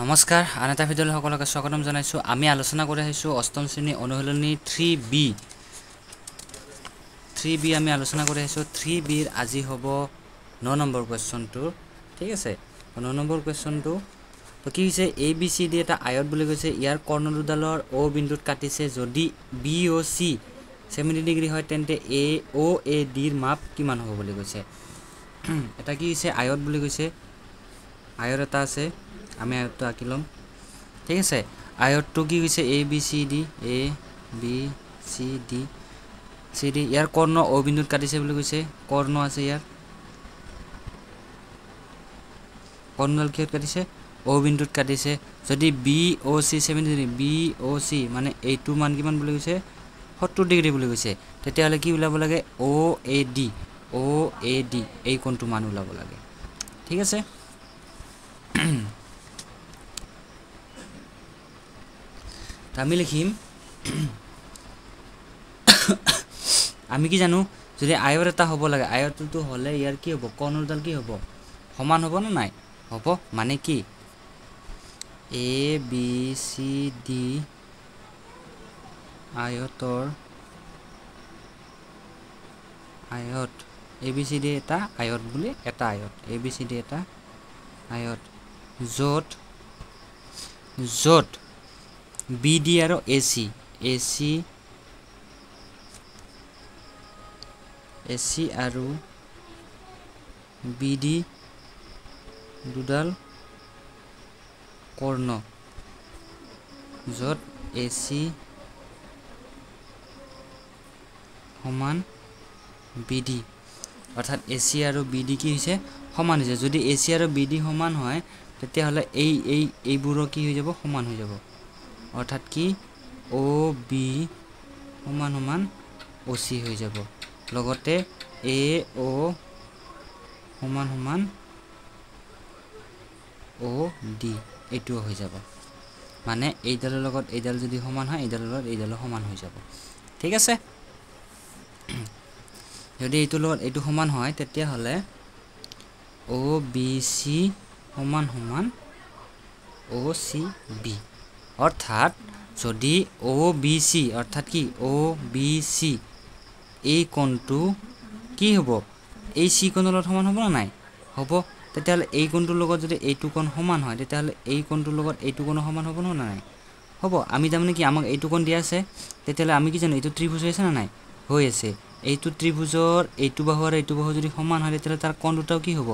নমস্কাৰ আন এটা ভিডিঅ'লৈ সকলোকে স্বাগতম জনাইছো আমি আলোচনা কৰি আহিছো অষ্টম শ্ৰেণী অনুশীলনী 3B আমি আলোচনা কৰি আহিছো 3B ৰ আজি হ'ব 9 নম্বৰ কোৱেশ্চনটো ঠিক আছে 9 নম্বৰ কোৱেশ্চনটো তো কি হৈছে ABCD এটা আয়ত বুলি কৈছে ইয়াৰ কৰ্ণ দুডালৰ O বিন্দুত কাটিছে যদি BOC 70 ডিগ্ৰী হয় তেন্তে OAD ৰ মাপ কিমান হ'ব বুলি কৈছে এটা কি হৈছে আয়ত বুলি কৈছে আয়ত এটা আছে আমি আয়তটো আঁকি লম ঠিক আছে আয়তটো কি হৈছে ABCD ইয়াৰ কৰ্ণ O বিন্দুত কাটিছে বুলি কৈছে কৰ্ণ আছে ইয়াৰ কৰ্ণডাল কিহত কাটিছে O বিন্দুত কাটিছে যদি BOC 70 ডিগ্ৰী BOC মানে এইটো মান কিমান বুলি কৈছে 70 ডিগ্ৰী বুলি কৈছে তেতিয়া হলে কি ওলাব লাগে OAD এই কোণটো মান ওলাব লাগে ঠিক আছে আমি লিখিম আমি কি জানো যদি আয়ত এটা হ'ব লাগে আয়তটো হলে ইয়াৰ কি হ'ব কৰ্ণডাল কি হ'ব সমান হ'ব না নাই হ'ব মানে কি ABCD আয়তৰ আয়ত ABCD এটা আয়ত বুলি এটা আয়ত ABCD এটা আয়ত য'ত BD আৰু AC আৰু BD দুডাল কৰ্ণ য'ত AC সমান BD অৰ্থাৎ AC আৰু BD কি হৈছে সমান হৈছে যদি AC আৰু BD সমান হয় তেতিয়া হলে এইবোৰৰ কি হৈ যাব সমান হৈ যাব অৰ্থাৎ কি OB সমান OC হৈ যাব লগতে AO সমান OD এইটো হৈ যাব মানে এইডালৰ লগত এইডাল যদি সমান হয় এইডালৰ লগত এইডাল সমান হৈ যাব ঠিক আছে যদি এইটোৰ লগত এইটো সমান হয় তেতিয়া হলে OBC সমান OCB অৰ্থাৎ যদি OBC অৰ্থাৎ কি OBC এই কোণটো কি হ'ব এই C কোণৰ লগত সমান হ'ব না নাই হ'ব তেতিয়া হলে এই কোণটোৰ লগত যদি এইটো কোণ সমান হয় তেতিয়া হলে এই কোণটোৰ লগত এইটো কোণ সমান হ'ব না নাই হ'ব আমি তাৰমানে কি আমাক এইটো কোণ দিয়া আছে তেতিয়া হলে আমি কি জানো এইটো ত্ৰিভুজ হৈছে না নাই হৈ আছে এইটো ত্ৰিভুজৰ এইটো বাহু আৰু এইটো বাহু যদি সমান হয় তেতিয়া তাৰ কোণ দুটাও কি হ'ব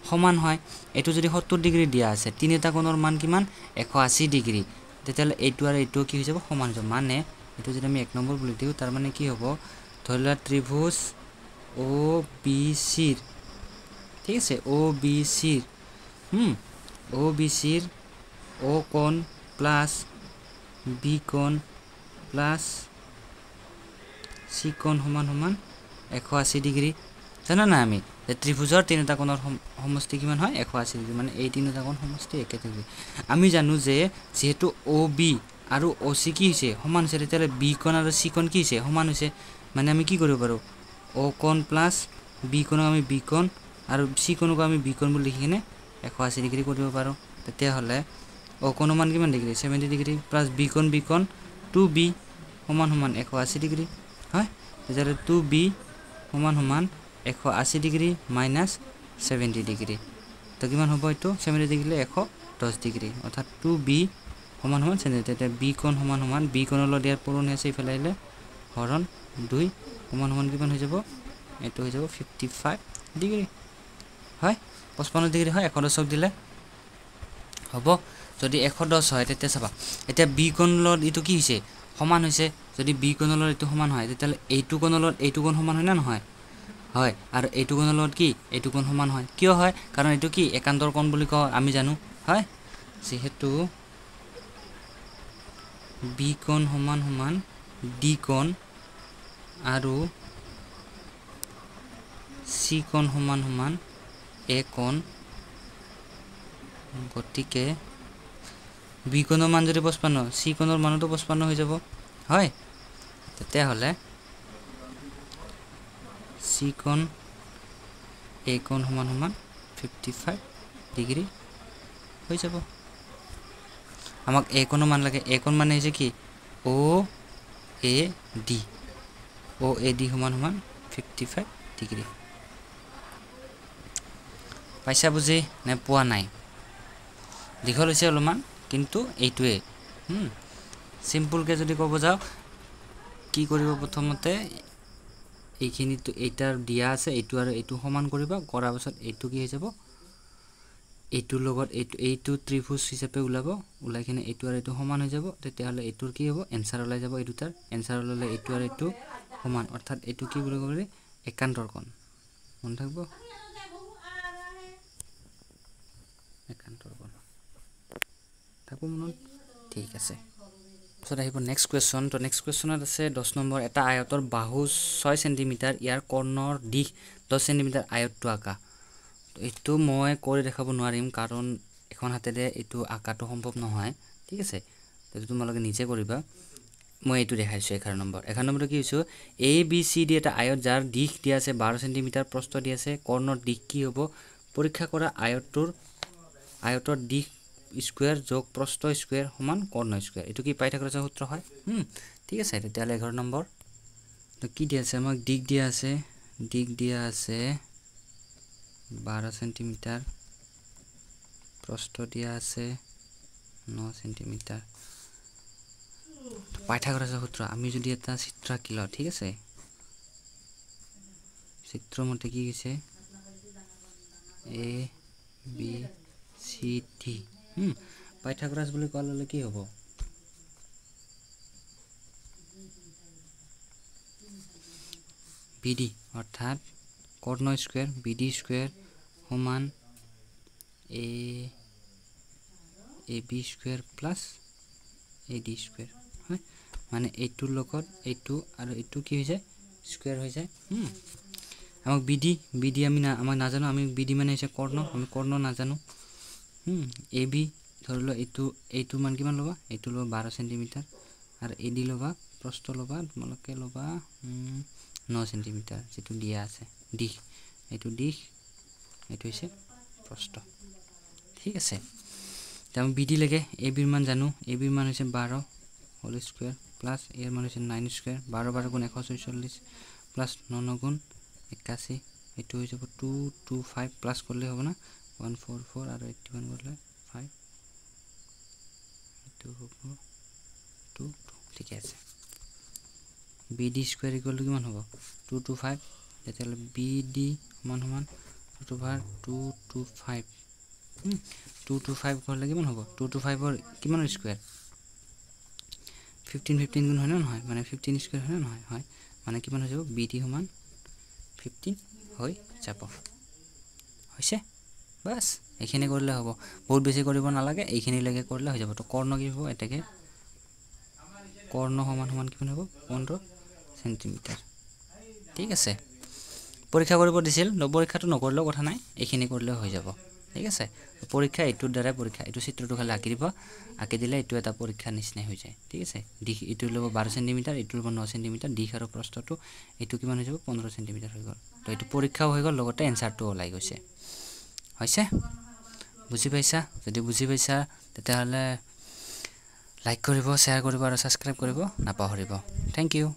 সমান হয় এইটো যদি 70 ডিগ্ৰী দিয়া আছে তিনিটা কোণৰ মান কিমান 180 ডিগ্ৰী তেতিয়া হলে এইটো আৰু এইটো কি হৈ যাব সমান হৈ যাব মানে এইটো যদি আমি 1 নম্বৰ বুলি দিও তাৰ মানে কি হ'ব ধৰিলা ত্ৰিভুজ OBC ঠিক আছে OBC O কোণ প্লাস B কোণ প্লাস C কোণ সমান 180 ডিগ্ৰী জানা না আমি ত্ৰিভুজৰ তিনিটা কোণৰ সমষ্টি কিমান হয় 180 ডিগ্ৰী মানে এই তিনিটা কোণ সমষ্টি একে ডিগ্ৰী আমি জানো যে যেহেতু OB আৰু OC কি হৈছে সমান হৈছে তেতিয়া B কোণ আৰু C কোণ কি হৈছে সমান হৈছে মানে আমি কি কৰিব পাৰো O কোণ প্লাস B কোণক আমি B কোণ আৰু C কোণক আমি B কোণ বুলি লিখি কিনে 180 ডিগ্ৰী কৰিব পাৰো তেতিয়া হলে O কোণ মান কিমান ডিগ্ৰী 70 ডিগ্ৰী প্লাস B কোণ 2B সমান 180 ডিগ্ৰী হয় তেতিয়া 2B সমান 180 ডিগ্ৰী মাইনাস 70 ডিগ্ৰী তো কিমান হ'ব এটো 70 ডিগ্ৰীলে 110 ডিগ্ৰী অৰ্থাৎ 2B সমান 70 তেতিয়া B কোণ সমান B কোণৰ লগত ইয়াৰ পূৰণ আছে ইফালে আহিলে হৰণ 2 সমান কিমান হৈ যাব এটো হৈ যাব 55 ডিগ্ৰী হয় 55 ডিগ্ৰী হয় 110ক দিলে হ'ব যদি 110 হয় তেতিয়া চাবা এতিয়া B কোণৰ লগত ইটো কি হৈছে সমান হৈছে যদি B কোণৰ লগত ইটো সমান হয় তেতিয়া এইটো কোণৰ লগত এইটো কোণ সমান হয় না নহয় হয় আৰু এইটো কোণৰ লগত কি এইটো কোণ সমান হয় কিয় হয় কাৰণ এইটো কি একান্তৰ কোণ বুলি কয় আমি জানো হয় যেহেতু B কোণ সমান D কোণ আৰু C কোণ সমান A কোণ গতিকে B কোণৰ মান যদি 55 C কোণৰ মানটো 55 হৈ যাব হয় তেতিয়া হলে C কোণ A কোণ সমান 55 ডিগ্ৰী হৈ যাব আমাক এ কোণৰ মান লাগে এ কোণ মানে হৈছে কি ও এ ডি সমান সমান 55 ডিগ্ৰী পাইছা বুজি নে পোৱা নাই দীঘল হৈছে অলপমান কিন্তু এইটোৱে সিম্পলকে যদি ক'ব যাও কি কৰিব প্ৰথমতে এইখিনিটো এটাৰ দিয়া আছে এইটো আৰু এইটো সমান কৰিবা কৰাৰ পাছত এইটো কি হৈ যাব এইটো লগত এইটো ত্ৰিভুজ হিচাপে ওলাব ওলাইকিনে এইটো আৰু এইটো সমান হৈ যাব তেতিয়াহলে এইটোৰ কি হ'ব এনসাৰ ওলাই যাব এই দুটাৰ এনসাৰ ওলালে এইটো আৰু এইটো সমান অৰ্থাৎ এইটো কি বুলি ক'লে একান্তৰ কোণ মন থাকিব একান্তৰ কোণ থাকো মনত ঠিক আছে সো আহিব নেক্সট কোৱেশ্চন তো নেক্সট কোৱেশ্চনত আছে 10 নম্বৰ এটা আয়তৰ বাহু 6 সেন্টিমিটাৰ ইয়াৰ কৰ্ণৰ দিশ 10 সেন্টিমিটাৰ আয়তটো আঁকা এইটো মই কৰি দেখাব নোৱাৰিম কাৰণ এখন হাতেৰে এইটো আঁকাটো সম্ভৱ নহয় ঠিক আছে তো তোমালোকে নিজে কৰিবা মই এইটো দেখাইছো 11 নম্বৰটো কি হৈছে এ বি সি ডি এটা আয়ত যাৰ দিশ দিয়া আছে 12 সেন্টিমিটাৰ প্ৰস্থ দিয়া আছে কৰ্ণৰ দিশ কি হ'ব পৰীক্ষা কৰা আয়তৰ দিশ স্কয়াৰ যোগ প্ৰস্থ স্কয়াৰ সমান কৰ্ণ স্কয়াৰ এটো কি পাইথাগোৰাছৰ সূত্ৰ হয় ঠিক আছে তেতিয়ালে 11 নম্বৰ তো কি দিয়া আছে আমাক দিশ দিয়া আছে 12 সেন্টিমিটাৰ প্ৰস্থ দিয়া আছে 9 সেন্টিমিটাৰ পাইথাগোৰাছৰ সূত্ৰ আমি যদি এটা চিত্ৰ আঁকিলো ঠিক আছে চিত্ৰ মতে কি হৈছে A B C D Pythagoras বুলি কোৱালে কি হ'ব বিডি অৰ্থাৎ কৰ্ণ স্কয়াৰ বিডি স্কয়াৰ সমান A B square plus A D square হয় মানে এইটোৰ লগত এইটো আৰু এইটো কি হৈ যায় স্কয়াৰ হৈ যায় আমাক বিডি আমি আমাক নাজানো আমি বিডি মানে হৈছে কৰ্ণ আমি কৰ্ণ নাজানো এ বি ধৰিলো এইটো মান কিমান লবা এইটো লবা 12 সেন্টিমিটাৰ আৰু এ ডি লবা প্ৰস্থ লবা তোমালোকে লবা 9 সেন্টিমিটাৰ যেটো দিয়া আছে দিশ এইটো হৈছে প্ৰস্থ ঠিক আছে তাম বিডি লাগে এ বিৰ মান জানো এ বিৰ মান হৈছে 12 হোল স্কয়াৰ প্লাস এৰ মান হৈছে 9 স্কয়াৰ 12 12 গুণ 146 প্লাস 9 গুণ 81 এটো হৈ যাব 225 প্লাস করলে হবে না 144 আর 81 করলে 5 এটো হ'ব 2 ঠিক আছে বিডি স্কয়ার ইকুয়াল টু কিমান হ'ব 225 তেতিয়ালে বিডি সমান সমান 225 225 করলে কিমান হ'ব 225 এর কিমান স্কয়ার 15 গুণ হয় না নহয় মানে 15 স্কয়ার হয় না নহয় হয় মানে কিমান হৈ যাব বিডি সমান 15 হৈ যাব হৈছে বাস এখানে করলে হ'ব বহুত বেশি কৰিব নালাগে এইখিনি লাগে করলে হৈ যাব তো কর্ণ কি হ'ব এটাকে কর্ণ সমান সমান কিমান হ'ব 15 সেন্টিমিটার ঠিক আছে পরীক্ষা কৰিব দিছিল পৰীক্ষাটো নকৰলেও কথা নাই এইখিনি কৰলে হৈ যাব ঠিক আছে পৰীক্ষা এটোৰ দ্বাৰা পৰীক্ষা এটো চিত্ৰটো খালি আঁকি দিব আঁকি দিলে এটো এটা পরীক্ষা নিচিনা হৈ যায় ঠিক আছে দিশ এটো লব 12 সেন্টিমিটার এটো লব 9 সেন্টিমিটার দিশ আৰু প্ৰস্থটো এটো কিমান হৈ যাব 15 সেন্টিমিটাৰ হৈ গল তো এটো পৰীক্ষাও হৈ গল লগতে এনসাৰটো ওলাই গৈছে হৈছে বুজি পাইছা যদি বুজি পাইছা তেতিয়াহলে লাইক কৰিব শেয়াৰ কৰিব আৰু সাবস্ক্ৰাইব কৰিব নাপাহৰিব থ্যাংক ইউ